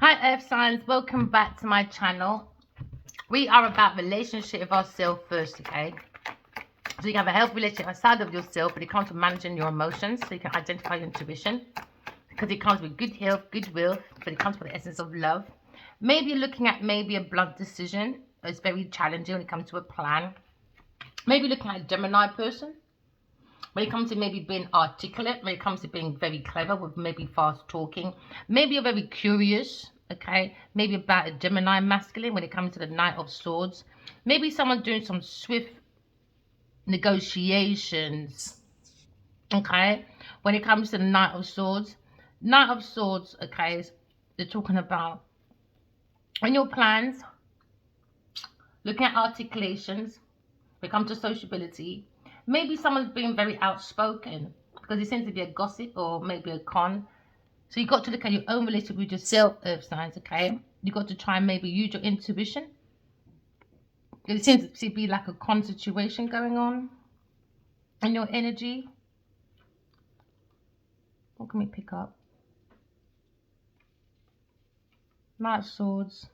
Hi Earth signs, welcome back to my channel. We are about relationship with ourselves first, okay? So you can have a healthy relationship outside of yourself, but it comes from managing your emotions, so you can identify your intuition. Because it comes with good health, goodwill, but it comes from the essence of love. Maybe you're looking at maybe a blunt decision. It's very challenging when it comes to a plan. Maybe looking at a Gemini person. When it comes to maybe being articulate, when it comes to being very clever with maybe fast talking, maybe you're very curious, okay? Maybe about a Gemini masculine when it comes to the Knight of Swords. Maybe someone doing some swift negotiations, okay? When it comes to the Knight of Swords. Knight of Swords, okay, they're talking about in your plans, looking at articulations, when it comes to sociability. Maybe someone's being very outspoken because it seems to be a gossip or maybe a con. So you've got to look at your own relationship with yourself, Earth signs, okay? You've got to try and maybe use your intuition. It seems to be like a con situation going on in your energy. What can we pick up? Knight of Swords.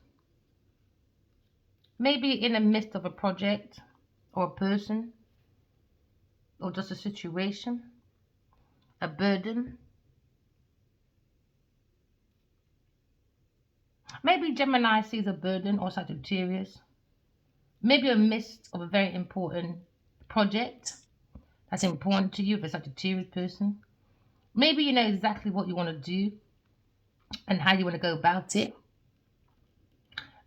Maybe in the midst of a project or a person or just a situation, a burden. Maybe Gemini sees a burden or Sagittarius. Maybe a midst of a very important project that's important to you if it's a Sagittarius person. Maybe you know exactly what you want to do and how you want to go about it.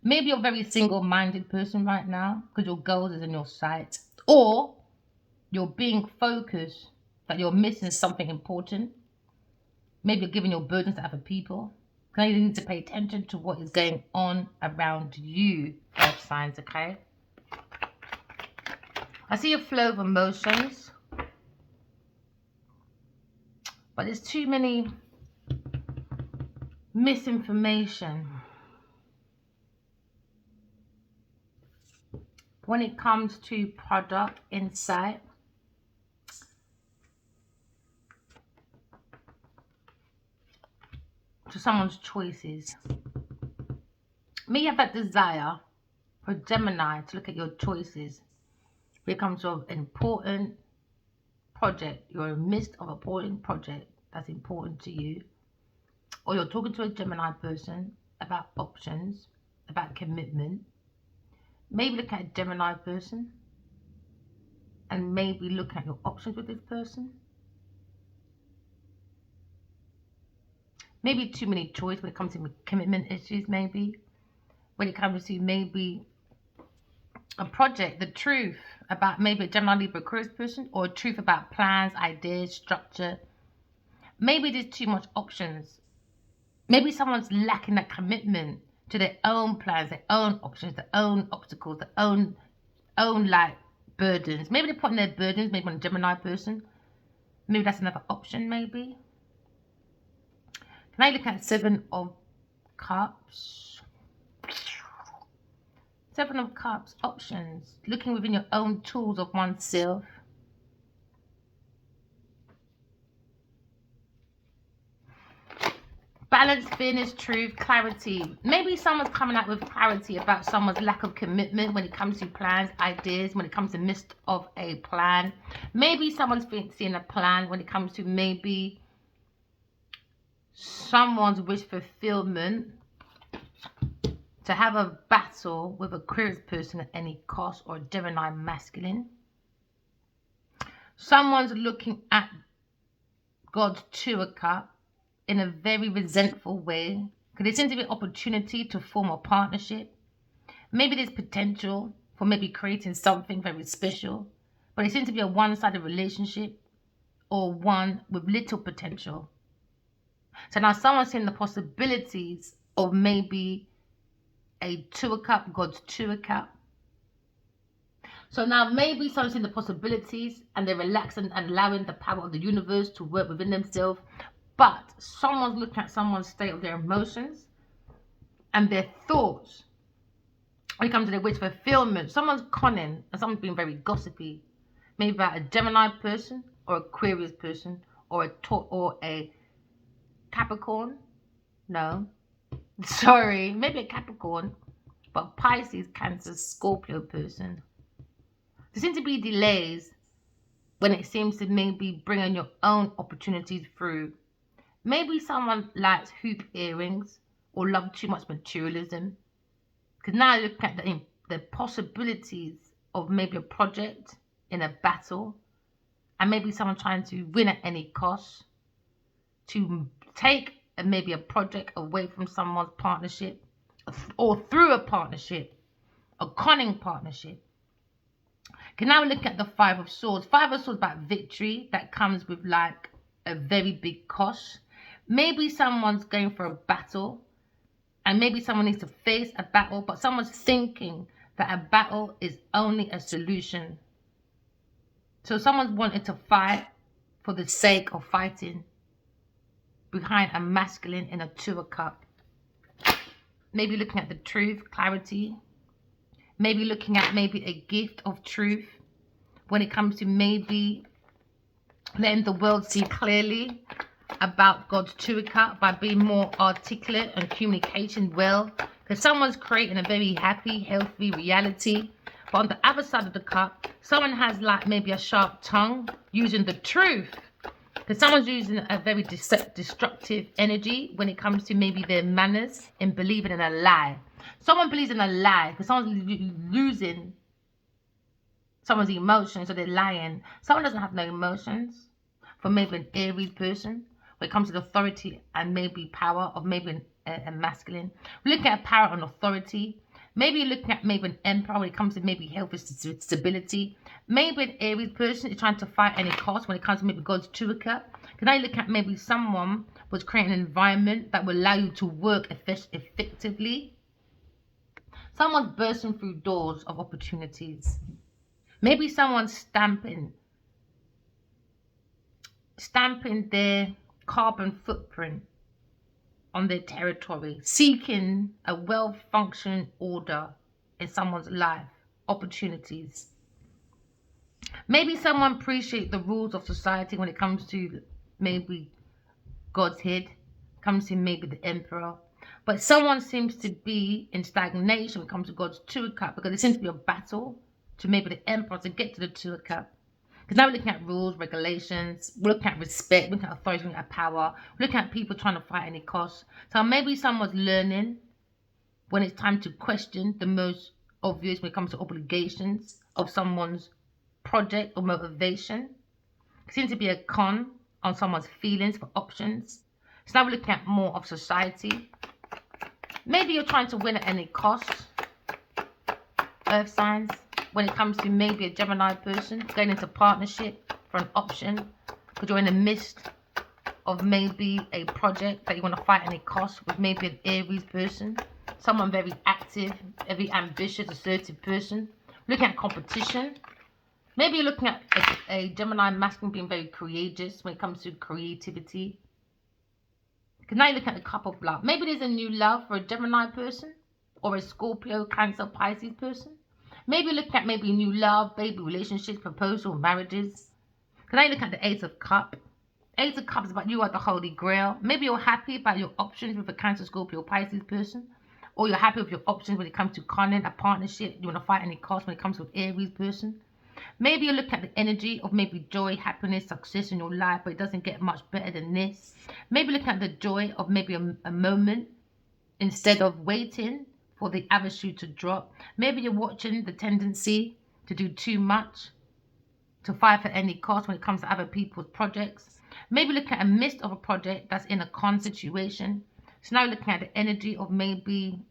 Maybe you're a very single-minded person right now because your goals is in your sight. Or you're being focused that you're missing something important. Maybe you're giving your burdens to other people. Now you need to pay attention to what is going on around you, Earth signs, okay? I see a flow of emotions, but there's too many misinformation when it comes to product insight. To someone's choices. May you have that desire for Gemini to look at your choices when it comes to an important project. You're in the midst of an important project that's important to you. Or you're talking to a Gemini person about options, about commitment. Maybe look at a Gemini person and maybe look at your options with this person. Maybe too many choices when it comes to commitment issues, maybe. When it comes to maybe a project, the truth about maybe a Gemini Libra Aquarius person, or a truth about plans, ideas, structure. Maybe there's too much options. Maybe someone's lacking that commitment to their own plans, their own options, their own obstacles, their own like burdens. Maybe they're putting their burdens maybe on a Gemini person. Maybe that's another option, maybe. Can I look at Seven of Cups? Seven of Cups, options. Looking within your own tools of oneself. Balance, fairness, truth, clarity. Maybe someone's coming out with clarity about someone's lack of commitment when it comes to plans, ideas, when it comes to midst of a plan. Maybe someone's seeing a plan when it comes to maybe someone's wish fulfillment, to have a battle with a Aquarius person at any cost, or a Gemini masculine. Someone's looking at God's Two of Cups in a very resentful way. Because there seems to be an opportunity to form a partnership. Maybe there's potential for maybe creating something very special. But it seems to be a one-sided relationship, or one with little potential. So now someone's seeing the possibilities of maybe a Two of Cups, God's Two of Cups. So now maybe someone's seeing the possibilities and they're relaxing and allowing the power of the universe to work within themselves. But someone's looking at someone's state of their emotions and their thoughts when it comes to their wish fulfillment. Someone's conning and someone's being very gossipy. Maybe about a Gemini person or Aquarius person or a Capricorn. No. Sorry, maybe a Capricorn, but Pisces, Cancer, Scorpio person. There seem to be delays when it seems to maybe bringing your own opportunities through. Maybe someone likes hoop earrings or love too much materialism. Because now I look at the possibilities of maybe a project in a battle, and maybe someone trying to win at any cost, to take maybe a project away from someone's partnership, or through a partnership, a cunning partnership. Can now look at the Five of Swords. Five of Swords about victory that comes with like a very big cost. Maybe someone's going for a battle, and maybe someone needs to face a battle, but someone's thinking that a battle is only a solution. So someone's wanted to fight for the sake of fighting behind a masculine in a Two of Cups. Maybe looking at the truth, clarity. Maybe looking at maybe a gift of truth when it comes to maybe letting the world see clearly about God's Two of Cups by being more articulate and communication well. Because someone's creating a very happy, healthy reality. But on the other side of the cup, someone has like maybe a sharp tongue using the truth. Because someone's using a very destructive energy when it comes to maybe their manners and believing in a lie. Someone believes in a lie because someone's losing someone's emotions, so they're lying. Someone doesn't have no emotions. For maybe an Aries person, when it comes to the authority and maybe power of maybe a masculine. We're looking at power and authority. Maybe you're looking at maybe an emperor when it comes to maybe health and stability. Maybe an Aries person is trying to fight any cost when it comes to maybe God's Two of Cups. Can I look at maybe someone was creating an environment that will allow you to work effectively? Someone's bursting through doors of opportunities. Maybe someone's stamping their carbon footprint on their territory, seeking a well-functioning order in someone's life, opportunities. Maybe someone appreciates the rules of society when it comes to maybe God's head, comes to maybe the emperor. But someone seems to be in stagnation when it comes to God's Two of Cups because there seems to be a battle to maybe the emperor to get to the Two of Cups. Because now we're looking at rules, regulations, we're looking at respect, we're looking at authority, we're looking at power, we're looking at people trying to fight any cost. So maybe someone's learning when it's time to question the most obvious when it comes to obligations of someone's project or motivation. It seems to be a con on someone's feelings for options. So now we're looking at more of society. Maybe you're trying to win at any cost, earth signs. When it comes to maybe a Gemini person going into partnership for an option because you're in the midst of maybe a project that you want to fight any cost with maybe an Aries person, someone very active, very ambitious, assertive person. Looking at competition. Maybe you're looking at a Gemini masculine being very courageous when it comes to creativity. Because now you're looking at the Cup of Love. Maybe there's a new love for a Gemini person or a Scorpio, Cancer, Pisces person. Maybe look at maybe new love, baby relationships, proposal, marriages. Can I look at the Ace of Cups? Ace of Cups is about you are the Holy Grail. Maybe you're happy about your options with a Cancer, Scorpio, Pisces person. Or you're happy with your options when it comes to content, a partnership. You want to fight any cost when it comes to an Aries person. Maybe you're looking at the energy of maybe joy, happiness, success in your life, but it doesn't get much better than this. Maybe looking at the joy of maybe a moment instead of waiting for the other shoe to drop. Maybe you're watching the tendency to do too much, to fight at any cost when it comes to other people's projects. Maybe look at a midst of a project that's in a con situation. So now looking at the energy of maybe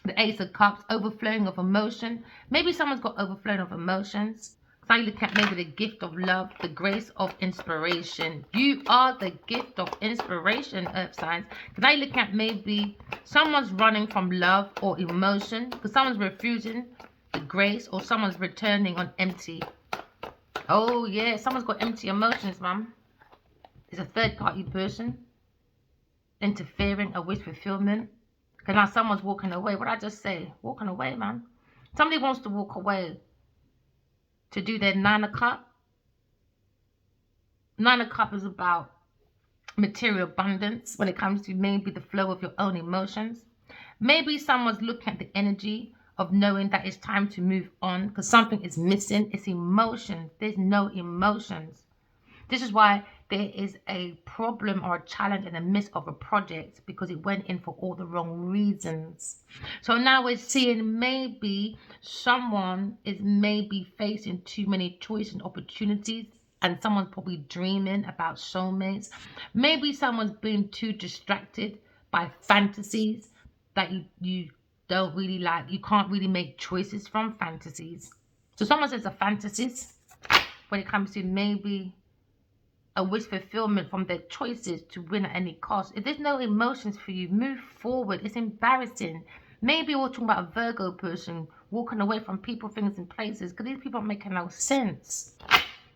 the Ace of Cups, overflowing of emotion. Maybe someone's got overflowing of emotions. So you look at maybe the gift of love, the grace of inspiration. You are the gift of inspiration, earth signs. Can I look at maybe someone's running from love or emotion because someone's refusing the grace or someone's returning on empty. Oh yeah, someone's got empty emotions, mum. It's a third party person interfering, a wish fulfillment. Because now someone's walking away. What did I just say? Walking away, man. Somebody wants to walk away to do their 9 of Cups. 9 of Cups is about material abundance when it comes to maybe the flow of your own emotions. Maybe someone's looking at the energy of knowing that it's time to move on because something is missing. It's emotions. There's no emotions. This is why there is a problem or a challenge in the midst of a project because it went in for all the wrong reasons. So now we're seeing maybe someone is maybe facing too many choices and opportunities, and someone's probably dreaming about soulmates. Maybe someone's being too distracted by fantasies that you don't really like. You can't really make choices from fantasies. So someone says a fantasist when it comes to maybe a wish fulfillment from their choices to win at any cost. If there's no emotions for you, move forward. It's embarrassing. Maybe we're talking about a Virgo person walking away from people, things, and places because these people are making no sense.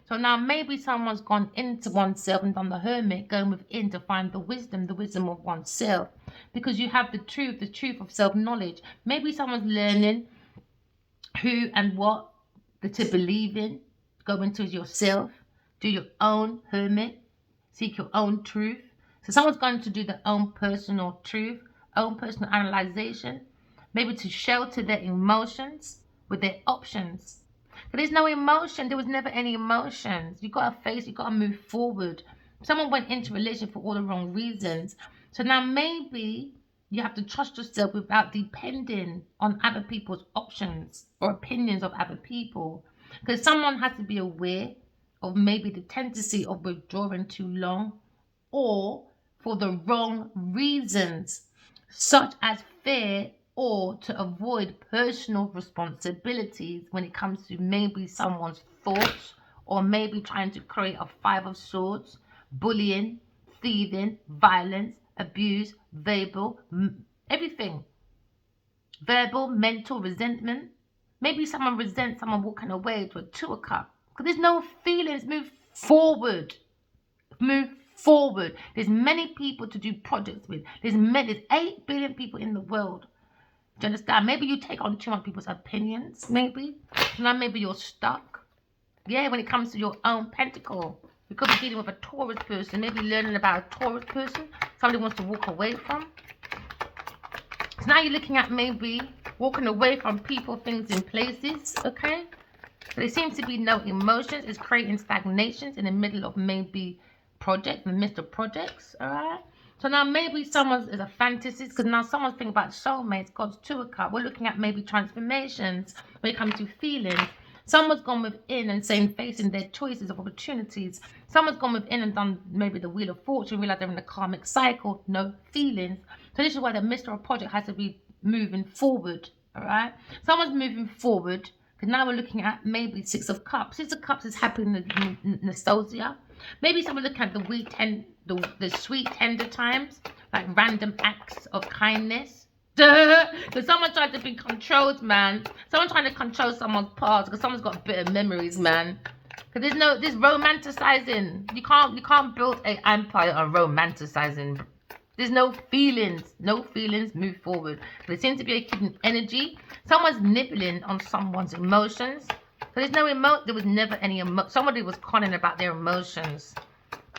So now maybe someone's gone into oneself and done the hermit, going within to find the wisdom of oneself. Because you have the truth of self-knowledge. Maybe someone's learning who and what to believe in. Go into yourself. Do your own hermit. Seek your own truth. So someone's going to do their own personal truth, own personal analyzation, maybe to shelter their emotions with their options. But there's no emotion. There was never any emotions. You got to face, you got to move forward. Someone went into a relationship for all the wrong reasons. So now maybe you have to trust yourself without depending on other people's options or opinions of other people. Because someone has to be aware of maybe the tendency of withdrawing too long or for the wrong reasons, such as fear or to avoid personal responsibilities when it comes to maybe someone's thoughts or maybe trying to create a Five of Swords, bullying, thieving, violence, abuse, verbal, everything. Verbal, mental, resentment. Maybe someone resents someone walking away to a Two of Cups. Because there's no feelings. Move forward. Move forward. There's many people to do projects with. There's 8 billion people in the world. Do you understand? Maybe you take on too much people's opinions. Maybe. Now maybe you're stuck. Yeah, when it comes to your own pentacle. You could be dealing with a Taurus person. Maybe learning about a Taurus person. Somebody wants to walk away from. So now you're looking at maybe walking away from people, things, and places. Okay? There seems to be no emotions. It's creating stagnations in the middle of maybe projects, in the midst of projects. All right. So now maybe someone is a fantasist because now someone's thinking about soulmates, God's Two of Cups. We're looking at maybe transformations when it comes to feelings. Someone's gone within and saying, facing their choices of opportunities. Someone's gone within and done maybe the Wheel of Fortune, realize they're in a karmic cycle, no feelings. So this is why the midst of a project has to be moving forward. All right. Someone's moving forward. Because now we're looking at maybe Six of Cups. Six of Cups is happening in nostalgia. Maybe someone looking at the sweet tender times, like random acts of kindness. Because someone tried to be controlled, man. Someone trying to control someone's past because someone's got bitter memories, man. Because this romanticizing. You can't build an empire on romanticizing. There's no feelings. No feelings. Move forward. There seems to be a hidden energy. Someone's nibbling on someone's emotions. So there's no emotion. There was never any emotion. Somebody was conning about their emotions.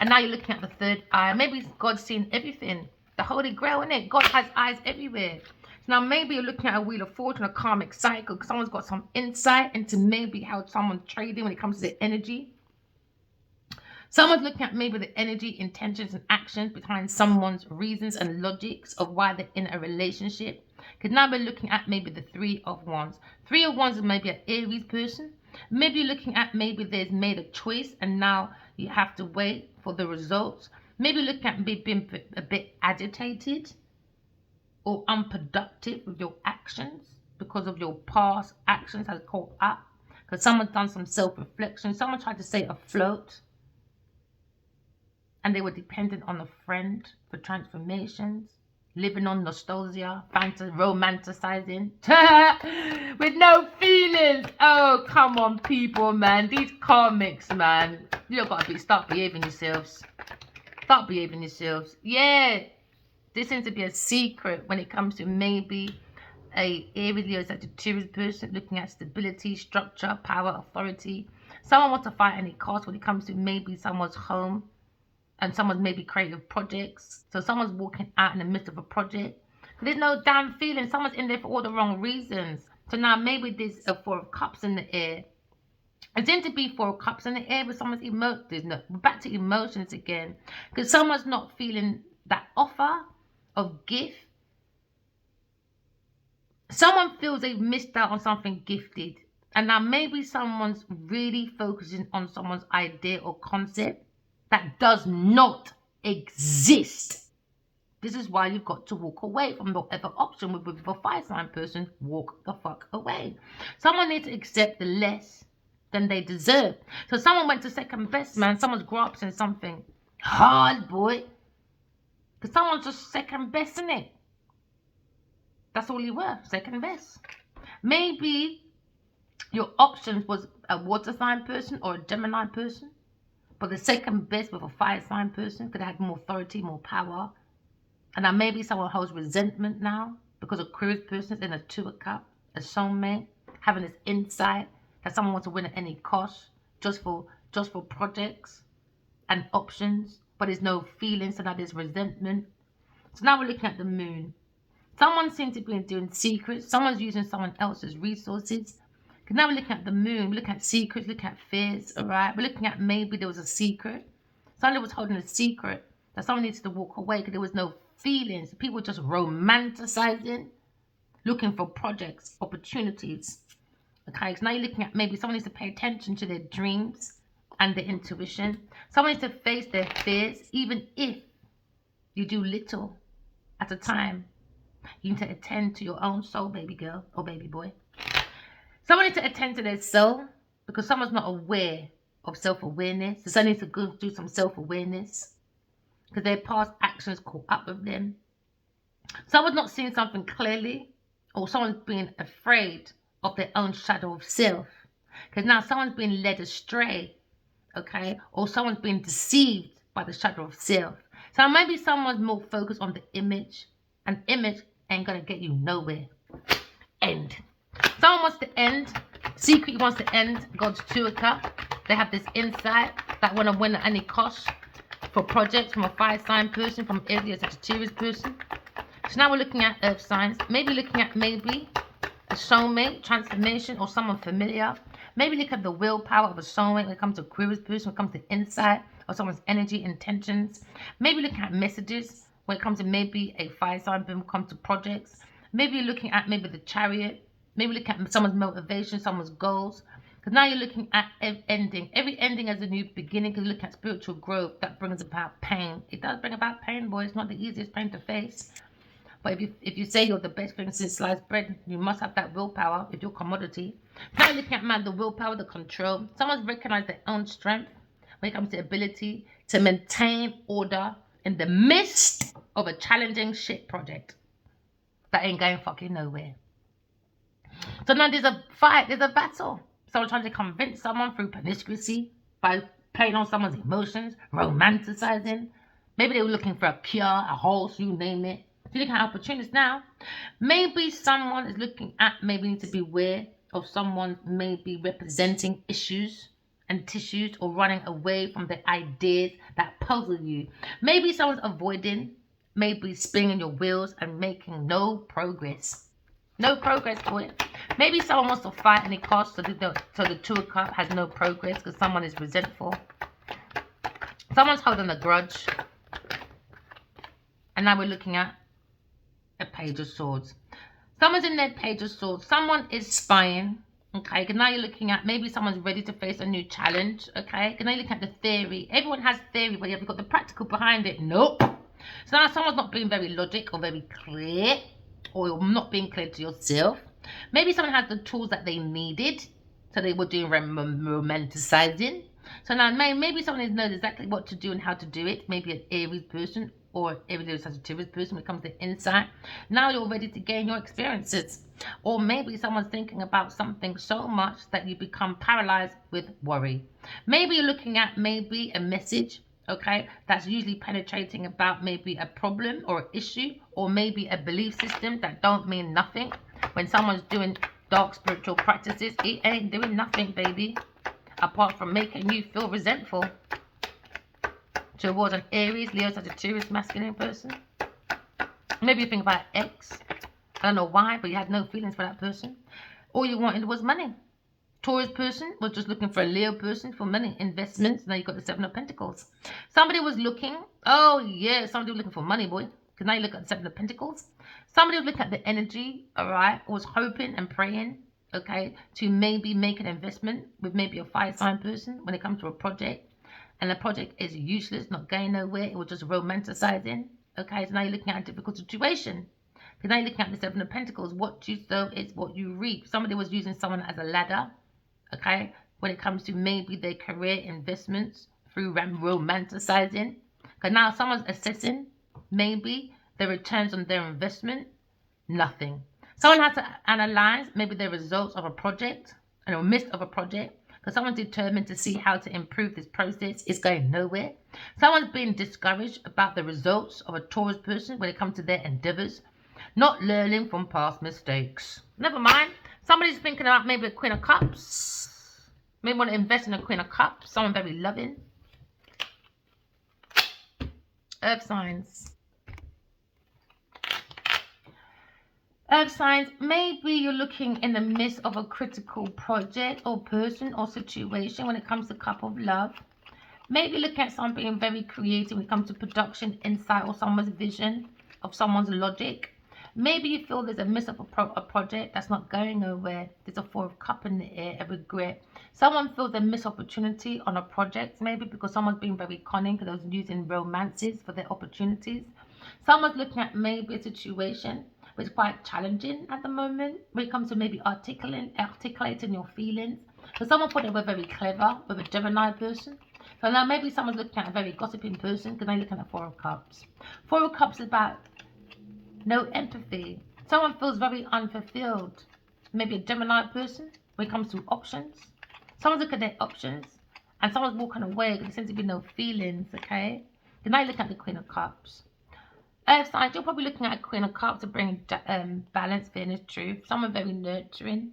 And now you're looking at the third eye. Maybe God's seen everything. The Holy Grail, innit? God has eyes everywhere. So now maybe you're looking at a Wheel of Fortune, a karmic cycle. Because someone's got some insight into maybe how someone's trading when it comes to their energy. Someone's looking at maybe the energy, intentions, and actions behind someone's reasons and logics of why they're in a relationship. Because now we're looking at maybe the Three of Wands. Three of Wands is maybe an Aries person. Maybe you're looking at maybe they've made a choice and now you have to wait for the results. Maybe you're looking at maybe being a bit agitated or unproductive with your actions because of your past actions has caught up. Because someone's done some self-reflection. Someone tried to stay afloat. And they were dependent on a friend for transformations, living on nostalgia, romanticizing, with no feelings. Oh, come on, people, man. These karmics, man. You gotta start behaving yourselves. Start behaving yourselves. Yeah, this seems to be a secret when it comes to maybe a Aries, Leo, Sagittarius person looking at stability, structure, power, authority. Someone wants to fight any cost when it comes to maybe someone's home. and someone's maybe creative projects. So someone's walking out in the midst of a project. There's no damn feeling. Someone's in there for all the wrong reasons. So now maybe there's a Four of Cups in the air. It seems to be Four of Cups in the air with someone's emotions. No, we're back to emotions again. Because someone's not feeling that offer of gift. Someone feels they've missed out on something gifted. And now maybe someone's really focusing on someone's idea or concept that does not exist. This is why you've got to walk away from whatever option with a fire sign person. Walk the fuck away. Someone needs to accept the less than they deserve. So someone went to second best, man. Someone's grasping something hard, boy. Because someone's just second best, in it. That's all you were, second best. Maybe your options was a water sign person or a Gemini person. But the second best with a fire sign person could have had more authority, more power. And now maybe someone holds resentment now because Aquarius person is in a Two of Cups, a soulmate, having this insight that someone wants to win at any cost, just for projects and options, but there's no feeling, so now there's resentment. So now we're looking at the moon. Someone seems to be doing secrets. Someone's using someone else's resources. Because now we're looking at the moon. We're looking at secrets, looking at fears, all right? We're looking at maybe there was a secret. Somebody was holding a secret that someone needs to walk away because there was no feelings. People were just romanticizing, looking for projects, opportunities. Okay, so now you're looking at maybe someone needs to pay attention to their dreams and their intuition. Someone needs to face their fears, even if you do little at a time. You need to attend to your own soul, baby girl or baby boy. Someone needs to attend to their soul because someone's not aware of self-awareness. So someone needs to go through some self-awareness because their past actions caught up with them. Someone's not seeing something clearly, or someone's being afraid of their own shadow of self. Because now someone's being led astray, okay? Or someone's being deceived by the shadow of self. So maybe someone's more focused on the image. An image ain't gonna get you nowhere. End. Someone wants to end. Secretly wants to end God's Two of Cups. They have this insight that want to win at any cost for projects from a fire sign person, from every Sagittarius person. So now we're looking at earth signs. Maybe looking at a soulmate, transformation, or someone familiar. Maybe look at the willpower of a soulmate when it comes to Aquarius person, when it comes to insight or someone's energy, intentions. Maybe looking at messages when it comes to maybe a fire sign when it comes to projects. Maybe you're looking at maybe the Chariot. Maybe look at someone's motivation, someone's goals. Because now you're looking at ending. Every ending has a new beginning. Because you look at spiritual growth that brings about pain. It does bring about pain, boy. It's not the easiest pain to face. But if you say you're the best thing since sliced bread, you must have that willpower with your commodity. Now you're looking at, man, the willpower, the control. Someone's recognized their own strength when it comes to ability to maintain order in the midst of a challenging shit project that ain't going fucking nowhere. So now there's a fight, there's a battle. Someone trying to convince someone through promiscuity by playing on someone's emotions, romanticizing. Maybe they were looking for a cure, a horse, you name it. If you look at opportunities now, maybe someone is looking at, maybe need to be aware of someone maybe representing issues and tissues or running away from the ideas that puzzle you. Maybe someone's avoiding, maybe spinning your wheels and making no progress. No progress, boy. Maybe someone wants to fight any cost, so the Two of Cups has no progress because someone is resentful. Someone's holding a grudge. And now we're looking at a Page of Swords. Someone's in their Page of Swords. Someone is spying. Okay, because now you're looking at maybe someone's ready to face a new challenge. Okay, because now you're looking at the theory. Everyone has theory, but you haven't got the practical behind it. Nope. So now someone's not being very logic or very clear, or you're not being clear to yourself. Maybe someone has the tools that they needed, so they were doing romanticizing. So now maybe someone knows exactly what to do and how to do it. Maybe an Aries person or every Sagittarius person when it comes to insight. Now you're ready to gain your experiences. Or maybe someone's thinking about something so much that you become paralyzed with worry. Maybe you're looking at maybe a message, okay, that's usually penetrating about maybe a problem or an issue, or maybe a belief system that don't mean nothing. When someone's doing dark spiritual practices, it ain't doing nothing, baby, apart from making you feel resentful. towards an Aries, Leo, Sagittarius, masculine person. Maybe you think about ex. I don't know why, but you had no feelings for that person. All you wanted was money. Taurus person was just looking for a Leo person for money, investments. Now you got the Seven of Pentacles. Somebody was looking, oh yeah, somebody was looking for money, boy. Because now you look at the Seven of Pentacles. Somebody was looking at the energy, all right, was hoping and praying, okay, to maybe make an investment with maybe a fire sign person when it comes to a project. And the project is useless, not going nowhere. It was just romanticizing, okay. So now you're looking at a difficult situation. Because now you're looking at the Seven of Pentacles. What you sow is what you reap. Somebody was using someone as a ladder, okay, when it comes to maybe their career investments through romanticizing. Because now someone's assessing maybe the returns on their investment. Nothing. Someone has to analyze maybe the results of a project and a midst of a project. Because someone's determined to see how to improve this process. It's going nowhere. Someone's being discouraged about the results of a Taurus person when it comes to their endeavors. Not learning from past mistakes. Never mind. Somebody's thinking about maybe a Queen of Cups. Maybe want to invest in a Queen of Cups. Someone very loving. Earth signs. Earth signs, maybe you're looking in the midst of a critical project or person or situation when it comes to Cup of Love. Maybe look at something very creative when it comes to production, insight, or someone's vision of someone's logic. Maybe you feel there's a miss of a project that's not going nowhere. There's a Four of Cups in the air, a regret. Someone feels a missed opportunity on a project, maybe because someone's being very cunning because they're using romances for their opportunities. Someone's looking at maybe a situation which is quite challenging at the moment when it comes to maybe articulating your feelings. So someone thought they were very clever with a Gemini person. So now maybe someone's looking at a very gossiping person because they're looking at Four of Cups. Four of Cups is about no empathy. Someone feels very unfulfilled. Maybe a Gemini person when it comes to options. Someone's looking at their options and someone's walking away because there seems to be no feelings, okay? Then now you look at the Queen of Cups. Earth signs, you're probably looking at a Queen of Cups to bring balance, fairness, truth. Someone very nurturing.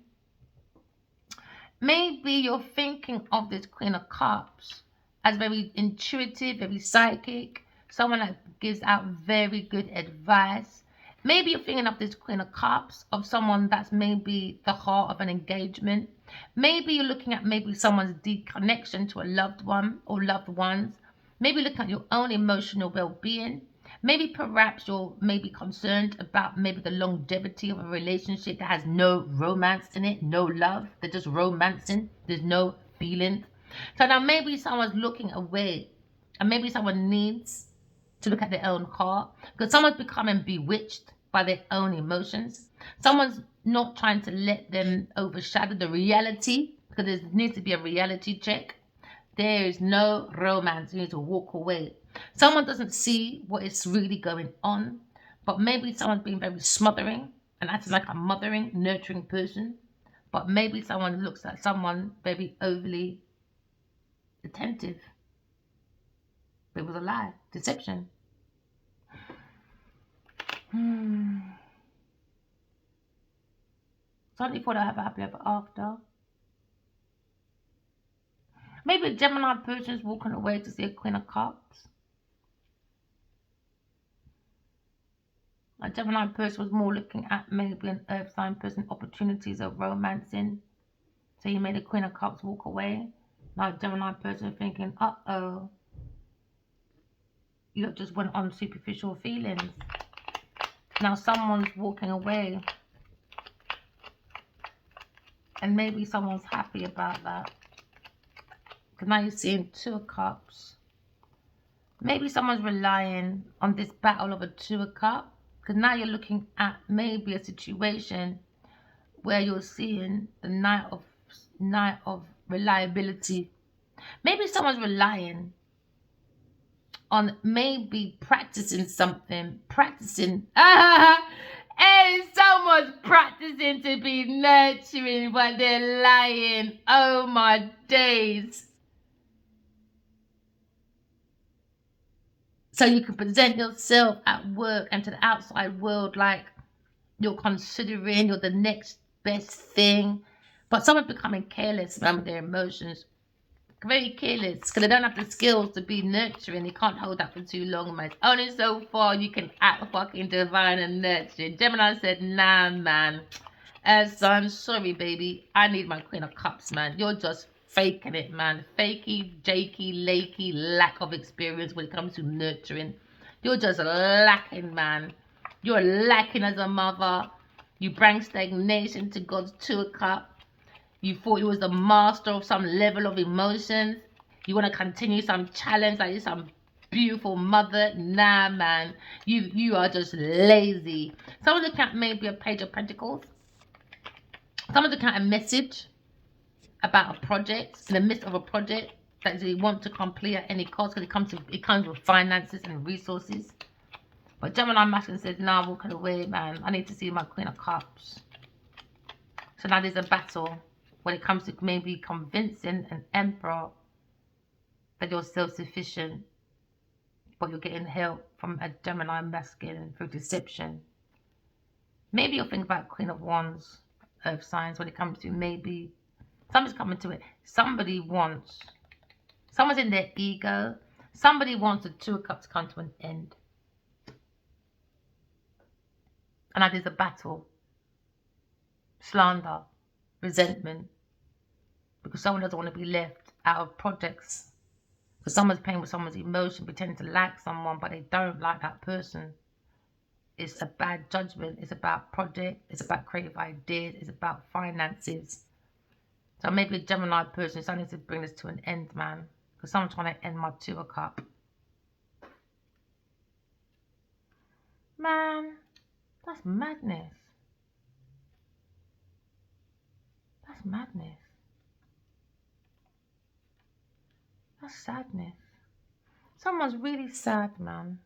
Maybe you're thinking of this Queen of Cups as very intuitive, very psychic. Someone that gives out very good advice. Maybe you're thinking of this Queen of Cups of someone that's maybe the heart of an engagement. Maybe you're looking at maybe someone's deep connection to a loved one or loved ones. Maybe looking at your own emotional well-being. Maybe perhaps you're maybe concerned about maybe the longevity of a relationship that has no romance in it, no love. They're just romancing. There's no feeling. So now maybe someone's looking away and maybe someone needs to look at their own heart because someone's becoming bewitched by their own emotions. Someone's not trying to let them overshadow the reality because there needs to be a reality check. There is no romance. You need to walk away. Someone doesn't see what is really going on, but maybe someone's being very smothering and acting like a mothering, nurturing person. But maybe someone looks at someone very overly attentive. It was a lie, deception. Somebody thought I have a happy ever after. Maybe a Gemini person is walking away to see a Queen of Cups. A Gemini person was more looking at maybe an Earth sign person, opportunities of romancing. So you made a Queen of Cups walk away. Now a Gemini person thinking, uh-oh. You just went on superficial feelings. Now someone's walking away. And maybe someone's happy about that. Because now you're seeing Two of Cups. Maybe someone's relying on this battle of a Two of Cups. Because now you're looking at maybe a situation where you're seeing the Knight of reliability. Maybe someone's relying on maybe practicing something. And someone's practicing to be nurturing, but they're lying. Oh my days. So you can present yourself at work and to the outside world like you're considering you're the next best thing. But someone's becoming careless around their emotions. Very careless because they don't have the skills to be nurturing. They can't hold that for too long, man. It's only so far you can act fucking divine and nurturing. Gemini said, nah, man. Son, sorry, baby. I need my Queen of Cups, man. You're just faking it, man. Fakey, jakey, lakey, lack of experience when it comes to nurturing. You're just lacking, man. You're lacking as a mother. You bring stagnation to God's Two of Cups. You thought you was the master of some level of emotions. You want to continue some challenge like you're some beautiful mother. Nah, man. You are just lazy. Someone looking at maybe a Page of Pentacles. Someone's looking at a message about a project, in the midst of a project that they want to complete at any cost, because it comes with finances and resources. But Gemini masculine says, nah, I'm walking away, man. I need to see my Queen of Cups. So now there's a battle when it comes to maybe convincing an emperor that you're self-sufficient, but you're getting help from a Gemini masculine through deception. Maybe you'll think about Queen of Wands, Earth signs, when it comes to maybe somebody's coming to it. Someone's in their ego. Somebody wants the Two of Cups to come to an end. And now there's a battle, slander, resentment, because someone doesn't want to be left out of projects. Because someone's playing with someone's emotion, pretending to like someone, but they don't like that person. It's a bad judgment. It's about project. It's about creative ideas. It's about finances. So maybe a Gemini person is only to bring this to an end, man. Because someone's trying to end my Two of Cups. Man, that's madness. That's madness. That's sadness. Someone's really sad, man.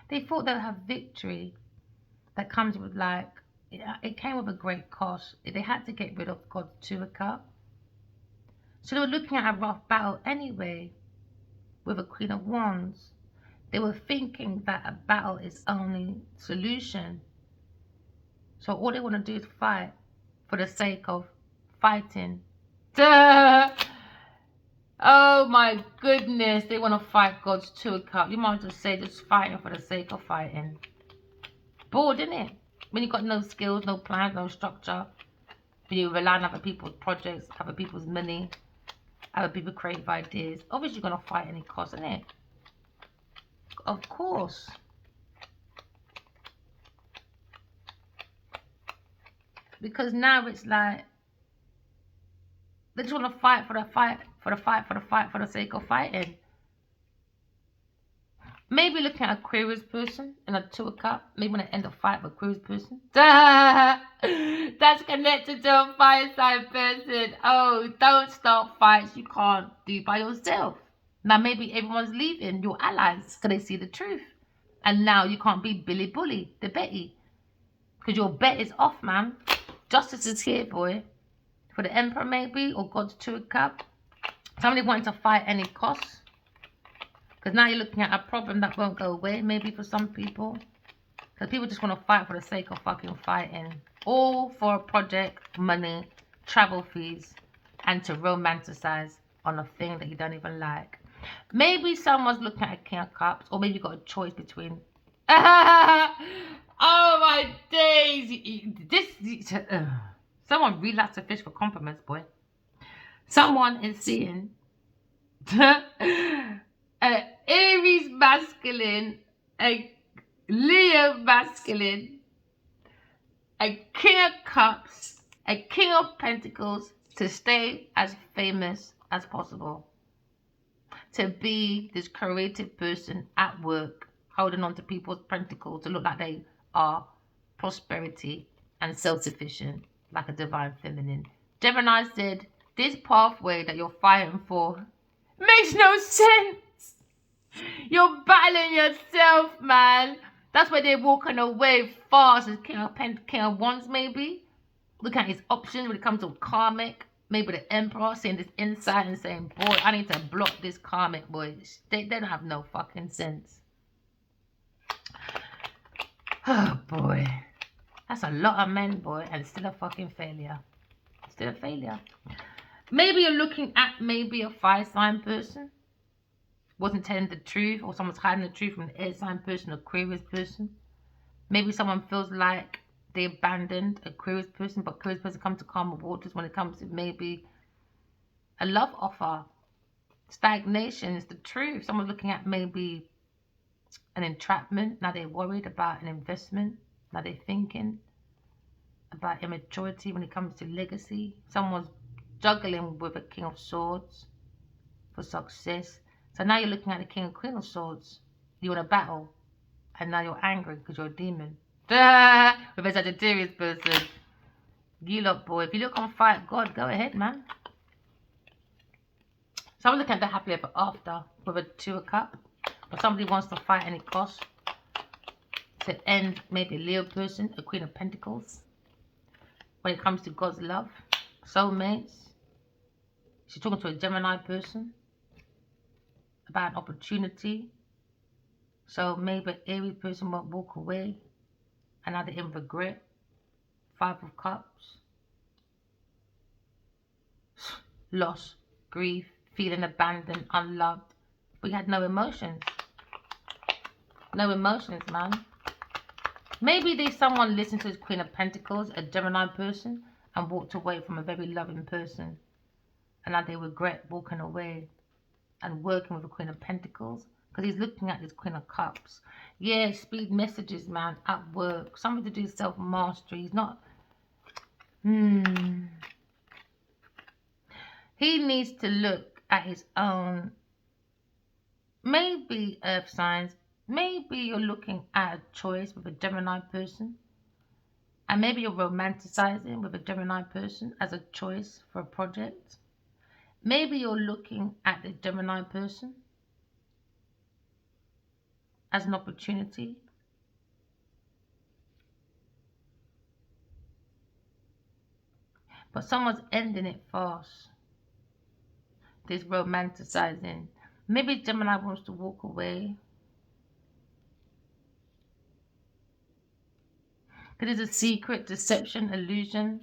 They thought they'd have victory that comes with, like, it came with a great cost. They had to get rid of God's Two of Cups. So they were looking at a rough battle anyway with a Queen of Wands. They were thinking that a battle is only solution. So all they want to do is fight for the sake of fighting. Duh! Oh my goodness, they want to fight God's Two of Cups. You might as well say just fighting for the sake of fighting. Bored, innit? When you've got no skills, no plans, no structure. When you rely on other people's projects, other people's money, other people's creative ideas. Obviously you're going to fight any cost, innit? Of course. Because now it's like they just want to fight for the sake of fighting. Maybe looking at Aquarius person in a Two of Cups. Maybe want to end a fight with Aquarius person. That's connected to a fire sign person. Oh, don't start fights you can't do by yourself. Now maybe everyone's leaving your allies because they see the truth. And now you can't be Billy Bully, the Betty. Because your bet is off, man. Justice is here, boy. For the Emperor maybe, or God's Two of Cups. Somebody wants to fight any cost. Because now you're looking at a problem that won't go away, maybe for some people. Because people just want to fight for the sake of fucking fighting. All for a project, money, travel fees, and to romanticize on a thing that you don't even like. Maybe someone's looking at a King of Cups, or maybe you've got a choice between... Oh my days! Someone really likes to fish for compliments, boy. Someone is seeing an Aries masculine, a Leo masculine, a King of Cups, a King of Pentacles to stay as famous as possible. To be this creative person at work, holding on to people's pentacles to look like they are prosperity and self-sufficient, like a divine feminine. Gemini said, this pathway that you're fighting for makes no sense. You're battling yourself, man. That's why they're walking away fast as King of Wands, maybe. Look at his options when it comes to karmic. Maybe the Emperor seeing this insight and saying, boy, I need to block this karmic, boy. They don't have no fucking sense. Oh, boy. That's a lot of men, boy, and still a fucking failure. Still a failure. Maybe you're looking at maybe a fire sign person wasn't telling the truth, or someone's hiding the truth from an air sign person, Aquarius person. Maybe someone feels like they abandoned Aquarius person, but Aquarius person comes to calmer waters when it comes to maybe a love offer. Stagnation is the truth. Someone's looking at maybe an entrapment. Now they're worried about an investment. Now they're thinking about immaturity when it comes to legacy. Someone's juggling with a King of Swords for success. So now you're looking at the King and Queen of Swords. You're in a battle, and now you're angry because you're a demon. With a Sagittarius person. You lot, boy, if you look on fire, God, go ahead, man. So I'm looking at the happily ever after with a 2 of Cups. But somebody wants to fight any cost to end maybe a Leo person, a Queen of Pentacles. When it comes to God's love, soulmates. She's talking to a Gemini person about an opportunity. So maybe an Aries person won't walk away. And now they're in regret. 5 of Cups. Loss, grief, feeling abandoned, unloved. We had no emotions. No emotions, man. Maybe there's someone listening to this Queen of Pentacles, a Gemini person, and walked away from a very loving person. And now they regret walking away and working with the Queen of Pentacles. Because he's looking at this Queen of Cups. Yeah, speed messages, man, at work. Something to do with self-mastery. He's not... He needs to look at his own... Maybe earth signs. Maybe you're looking at a choice with a Gemini person. And maybe you're romanticizing with a Gemini person as a choice for a project. Maybe you're looking at the Gemini person as an opportunity. But someone's ending it fast. This romanticizing. Maybe Gemini wants to walk away. Because it's a secret, deception, illusion.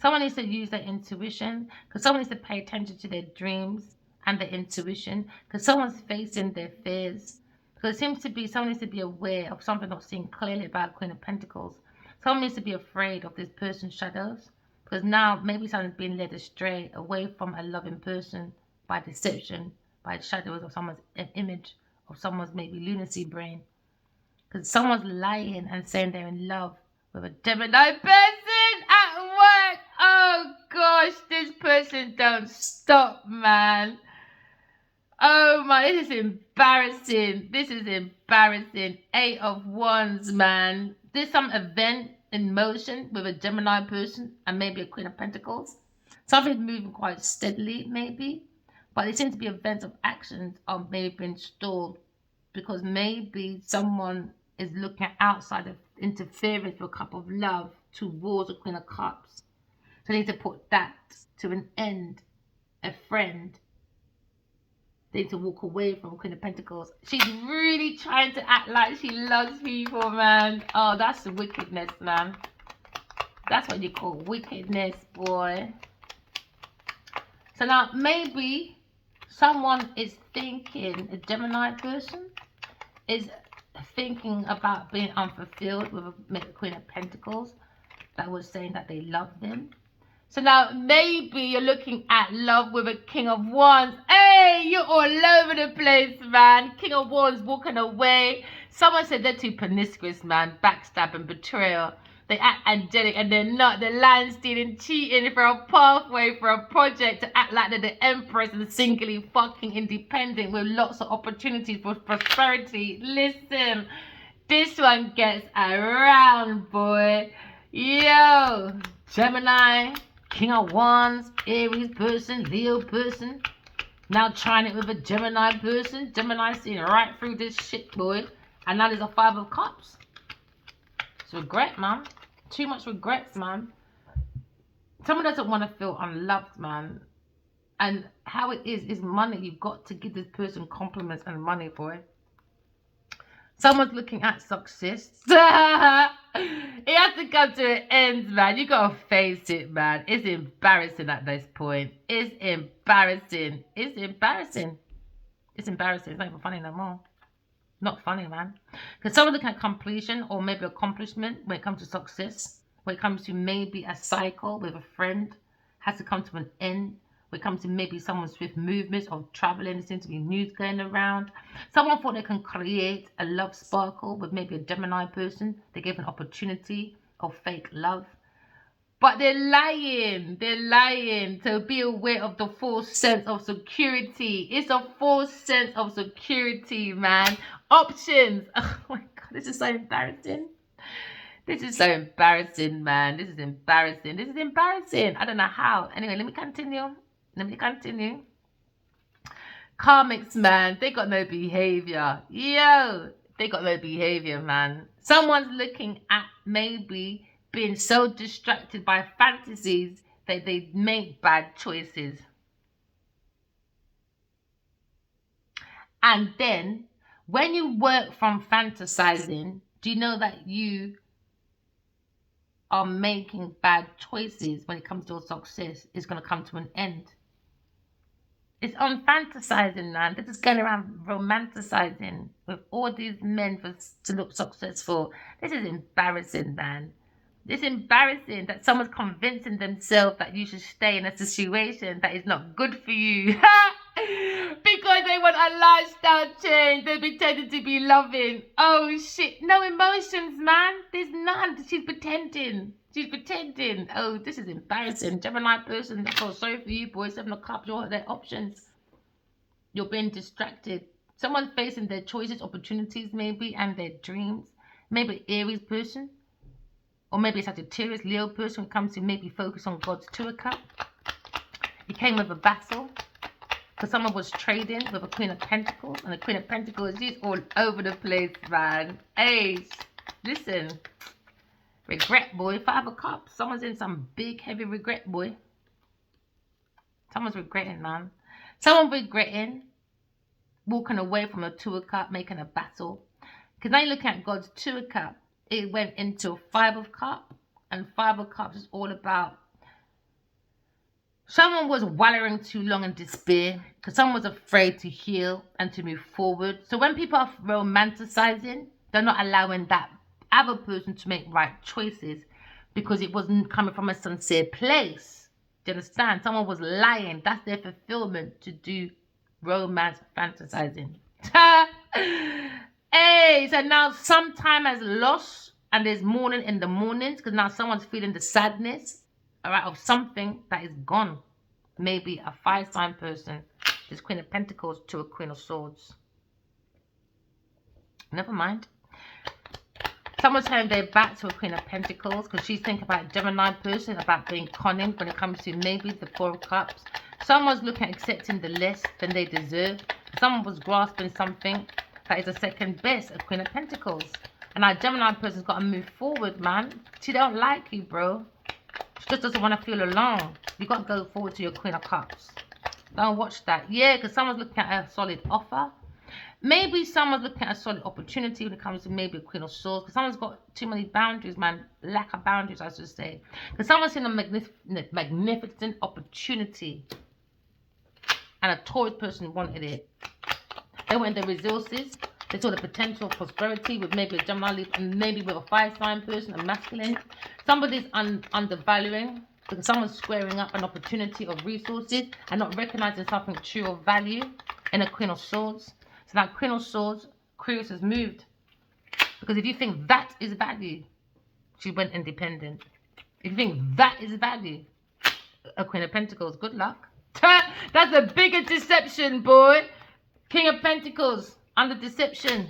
Someone needs to use their intuition. Because someone needs to pay attention to their dreams and their intuition. Because someone's facing their fears. Because it seems to be someone needs to be aware of something not seen clearly about Queen of Pentacles. Someone needs to be afraid of this person's shadows. Because now maybe someone's being led astray away from a loving person by deception, by shadows of someone's image, of someone's maybe lunacy brain. Because someone's lying and saying they're in love with a Gemini person at work. Oh gosh, this person don't stop, man. Oh my, this is embarrassing. This is embarrassing. 8 of Wands, man. There's some event in motion with a Gemini person and maybe a Queen of Pentacles. Something's moving quite steadily, maybe. But there seems to be events of actions are maybe being stalled because maybe someone is looking at outside of interference for a cup of love towards a Queen of Cups. So they need to put that to an end. A friend. They need to walk away from Queen of Pentacles. She's really trying to act like she loves people, man. Oh, that's wickedness, man. That's what you call wickedness, boy. So now maybe someone is thinking, a Gemini person is thinking about being unfulfilled with a Queen of Pentacles that was saying that they love them. So now maybe you're looking at love with a King of Wands. Hey, you're all over the place, man. King of Wands walking away. Someone said they're too promiscuous, man. Backstabbing, betrayal. They act angelic and they're not. They're lying, stealing, cheating for a pathway, for a project to act like they're the empress and singly fucking independent with lots of opportunities for prosperity. Listen, this one gets around, boy. Yo, Gemini, King of Wands, Aries person, Leo person. Now trying it with a Gemini person. Gemini seeing right through this shit, boy. And now there's a 5 of Cups. It's regret, man. Too much regrets, man. Someone doesn't want to feel unloved, man. And how it is money. You've got to give this person compliments and money, boy. Someone's looking at success. It has to come to an end, man. You gotta face it, man. It's embarrassing at this point. It's embarrassing. It's embarrassing. It's embarrassing. It's not even funny no more. Not funny, man. Because someone looking at completion or maybe accomplishment when it comes to success, when it comes to maybe a cycle with a friend, has to come to an end. When it comes to maybe someone's swift movements of traveling, there seems to be news going around. Someone thought they can create a love sparkle with maybe a Gemini person. They gave an opportunity of fake love. But they're lying. They're lying. So be aware of the false sense of security. It's a false sense of security, man. Options. Oh my God, this is so embarrassing. This is so embarrassing, man. This is embarrassing. This is embarrassing. I don't know how. Anyway, let me continue. Karmics, man. They got no behavior. Yo, they got no behavior, man. Someone's looking at maybe being so distracted by fantasies that they make bad choices. And then when you work from fantasizing, do you know that you are making bad choices when it comes to success? It's going to come to an end. It's on fantasizing, man. They're just going around romanticizing with all these men to look successful. This is embarrassing, man. It's embarrassing that someone's convincing themselves that you should stay in a situation that is not good for you. Because they want a lifestyle change. They're pretending to be loving. Oh, shit. No emotions, man. There's none. She's pretending. Oh, this is embarrassing. Gemini person, I feel sorry for you, boys. 7 of Cups, you all have their options. You're being distracted. Someone's facing their choices, opportunities, maybe, and their dreams. Maybe Aries person. Or maybe it's Sagittarius, Leo person when it comes to maybe focus on God's 2 of Cups. He came with a battle. Because someone was trading with a Queen of Pentacles. And the Queen of Pentacles, she's all over the place, man. Hey, listen. Regret, boy. 5 of Cups. Someone's in some big, heavy regret, boy. Someone's regretting, man. Someone regretting walking away from a 2 of Cups, making a battle. Because now you're looking at God's 2 of Cups. It went into 5 of Cups. And 5 of Cups is all about someone was wallowing too long in despair because someone was afraid to heal and to move forward. So when people are romanticizing, they're not allowing that other person to make right choices because it wasn't coming from a sincere place. Do you understand? Someone was lying. That's their fulfillment to do romance fantasizing. Hey, so now some time has lost and there's mourning in the mornings because now someone's feeling the sadness, all right, of something that is gone. Maybe a 5-sign person. This Queen of Pentacles to a Queen of Swords. Never mind. Someone's turning their back to a Queen of Pentacles because she's thinking about a Gemini person, about being cunning when it comes to maybe the 4 of Cups. Someone's looking at accepting the less than they deserve. Someone was grasping something that is a second best, a Queen of Pentacles. And our Gemini person's got to move forward, man. She don't like you, bro. She just doesn't want to feel alone. You got to go forward to your Queen of Cups. Don't watch that. Yeah, because someone's looking at a solid offer. Maybe someone's looking at a solid opportunity when it comes to maybe a Queen of Swords. Because someone's got too many boundaries, man. Lack of boundaries, I should say. Because someone's seen a magnificent opportunity. And a Taurus person wanted it. They wanted the resources. They saw the potential of prosperity with maybe a Gemini leaf and maybe with a 5-sign person, a masculine. Somebody's undervaluing because someone's squaring up an opportunity of resources and not recognizing something true of value in a Queen of Swords. So now Queen of Swords, Aquarius has moved. Because if you think that is value, she went independent. If you think that is value, a Queen of Pentacles, good luck. That's a bigger deception, boy. King of Pentacles, under deception.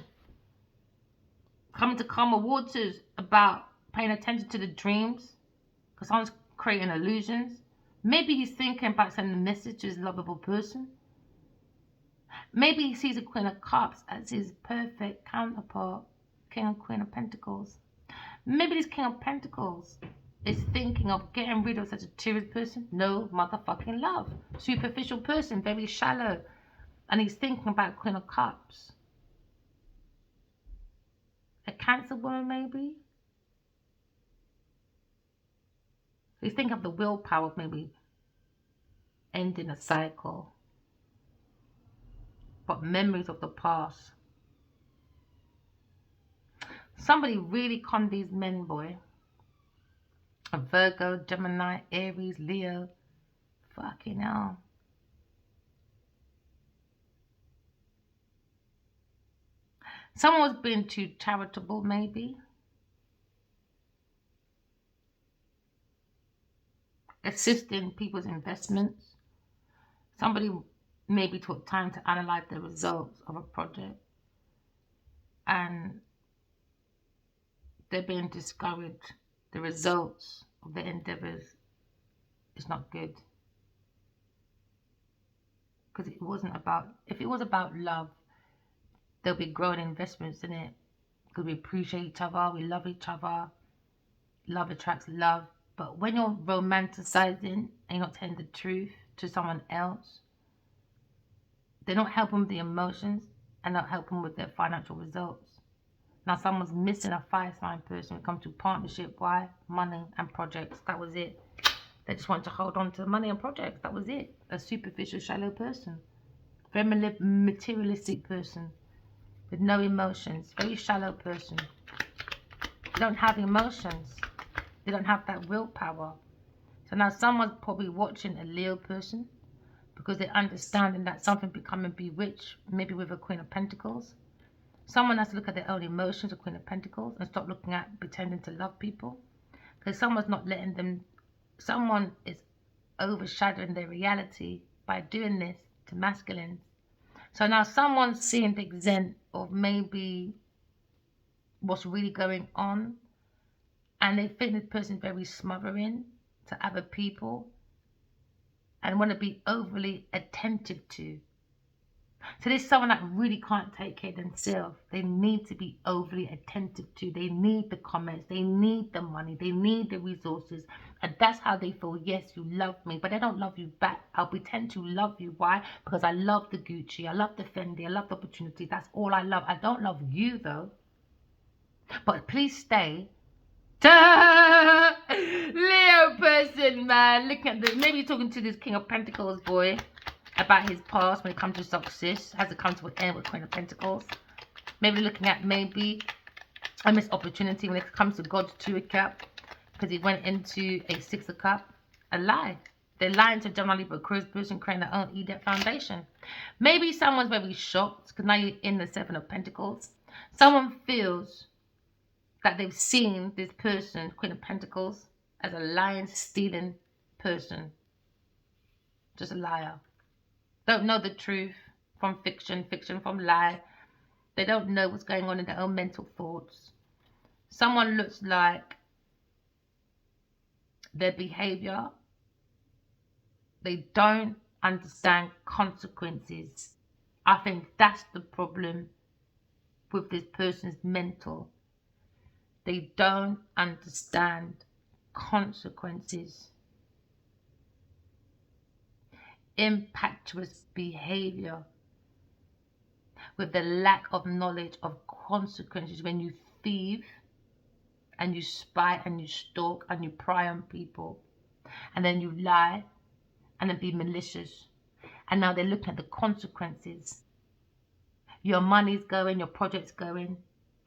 Coming to calmer waters about paying attention to the dreams. Because someone's creating illusions. Maybe he's thinking about sending a message to his lovable person. Maybe he sees a Queen of Cups as his perfect counterpart. King and Queen of Pentacles. Maybe this King of Pentacles is thinking of getting rid of such a Sagittarius person. No motherfucking love. Superficial person, very shallow. And he's thinking about Queen of Cups. A Cancer woman, maybe? He's thinking of the willpower of maybe ending a cycle, but memories of the past. Somebody really conned these men, boy. A Virgo, Gemini, Aries, Leo. Fucking hell. Someone was being too charitable, maybe. Assisting people's investments. Somebody maybe took time to analyze the results of a project, and they're being discouraged. The results of their endeavors is not good. Because it wasn't about, if it was about love, there'll be growing investments in it. Because we appreciate each other, we love each other, love attracts love. But when you're romanticizing and you're not telling the truth to someone else, they're not helping with the emotions and not helping with their financial results. Now someone's missing a fire sign person when it comes to partnership. Why? Money and projects. That was it. They just want to hold on to money and projects. That was it. A superficial, shallow person. Very materialistic person with no emotions. Very shallow person. They don't have emotions. They don't have that willpower. So now someone's probably watching a Leo person because they're understanding that something becoming bewitched, maybe with a Queen of Pentacles. Someone has to look at their own emotions, a Queen of Pentacles, and stop looking at pretending to love people. Because someone's not letting them, someone is overshadowing their reality by doing this to masculines. So now someone's seeing the extent of maybe what's really going on, and they think this person's very smothering to other people and want to be overly attentive to. So there's someone that really can't take care of themselves. They need to be overly attentive to. They need the comments. They need the money. They need the resources. And that's how they feel, yes, you love me. But I don't love you back. I'll pretend to love you. Why? Because I love the Gucci. I love the Fendi. I love the opportunity. That's all I love. I don't love you, though. But please stay. Leo person, man. Look at this. Maybe you're talking to this King of Pentacles boy about his past when it comes to success. Has it come to an end with Queen of Pentacles? Maybe looking at maybe a missed opportunity when it comes to God's Two of Cups, because he went into a Six of Cups. A lie. They're lying to Gemini, Libra, Aquarius person, creating their own Eden foundation. Maybe someone's very shocked because now you're in the Seven of Pentacles. Someone feels that they've seen this person, Queen of Pentacles, as a lying, stealing person. Just a liar. Don't know the truth from fiction, fiction from lie. They don't know what's going on in their own mental thoughts. Someone looks like their behavior, they don't understand consequences. I think that's the problem with this person's mental. They don't understand consequences. Impetuous behavior with the lack of knowledge of consequences. When you thieve and you spy and you stalk and you pry on people and then you lie and then be malicious, and now they're looking at the consequences. Your money's going, your project's going,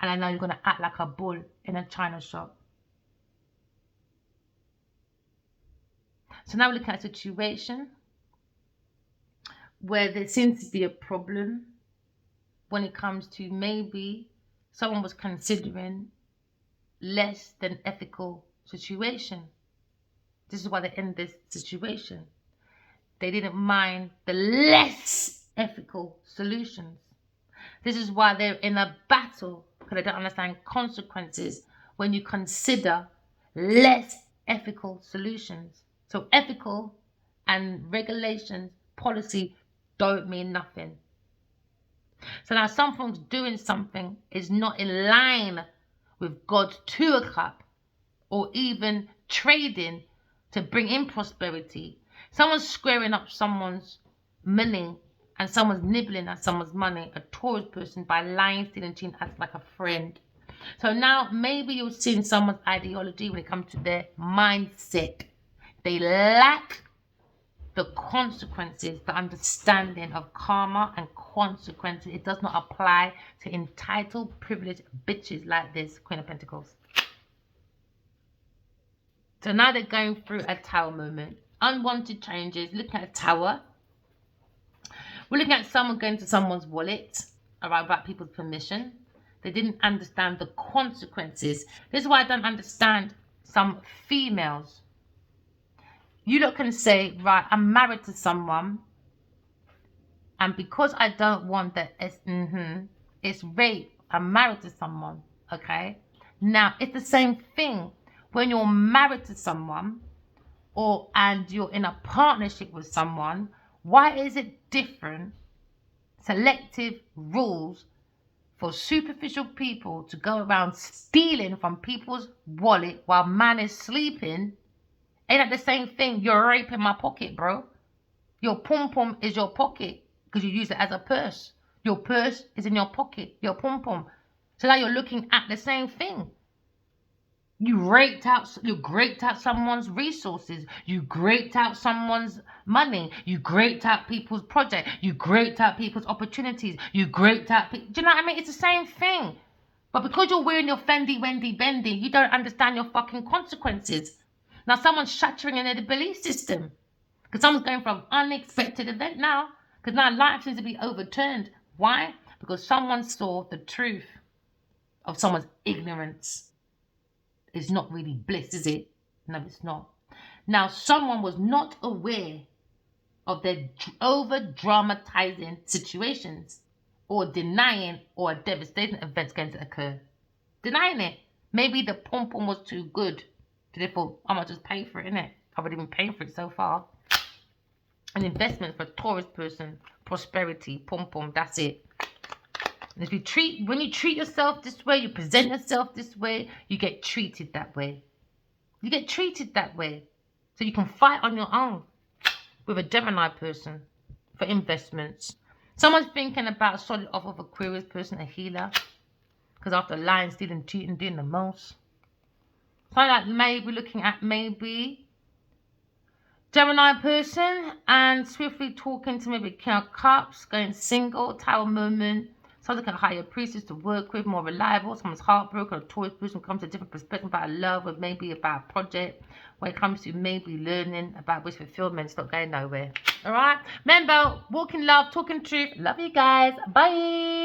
and I know you're going to act like a bull in a china shop. So now we're looking at a situation where there seems to be a problem when it comes to maybe someone was considering less than ethical situation. This is why they're in this situation. They didn't mind the less ethical solutions. This is why they're in a battle, because they don't understand consequences when you consider less ethical solutions. So ethical and regulations, policy don't mean nothing. So now someone's doing something is not in line with God's Two of Cups, or even trading to bring in prosperity. Someone's squaring up someone's money and someone's nibbling at someone's money, a Taurus person, by lying, stealing, cheating, acts like a friend. So now maybe you're seeing someone's ideology when it comes to their mindset. They lack the consequences, the understanding of karma and consequences. It does not apply to entitled, privileged bitches like this, Queen of Pentacles. So now they're going through a Tower moment. Unwanted changes. Looking at a Tower. We're looking at someone going to someone's wallet, about people's permission. They didn't understand the consequences. This is why I don't understand some females. You lot can say, right, I'm married to someone, and because I don't want that, it's rape. I'm married to someone, okay? Now, it's the same thing when you're married to someone and you're in a partnership with someone. Why is it different? Selective rules for superficial people to go around stealing from people's wallet while man is sleeping. Ain't that the same thing? You're raping my pocket, bro. Your pom-pom is your pocket because you use it as a purse. Your purse is in your pocket, your pom-pom. So now you're looking at the same thing. You graped out someone's resources. You graped out someone's money. You graped out people's project. You graped out people's opportunities. You graped out do you know what I mean? It's the same thing. But because you're wearing your Fendi, Wendy, Bendy, you don't understand your fucking consequences. Now someone's shattering in the belief system. Because someone's going for an unexpected event now. Because now life seems to be overturned. Why? Because someone saw the truth of someone's ignorance. It's not really bliss, is it? No, it's not. Now, someone was not aware of their over-dramatizing situations or denying or a devastating event's going to occur. Denying it. Maybe the pom-pom was too good. So they thought, I'm going to just pay for it, innit? I've already been paying for it so far. An investment for a Taurus person. Prosperity. Pom-pom. That's it. And when you treat yourself this way, you present yourself this way, you get treated that way. You get treated that way. So you can fight on your own with a Gemini person for investments. Someone's thinking about a solid offer of Aquarius person, a healer. Because after lying, stealing, cheating, doing the most. So like maybe looking at Gemini person and swiftly talking to maybe King of Cups, going single, Tower moment. So looking at higher priestess to work with, more reliable. Someone's heartbroken, a Taurus person comes to a different perspective about love or maybe about a project. When it comes to maybe learning about wish fulfillment, it's not going nowhere. Alright? Remember, walking love, talking truth. Love you guys. Bye.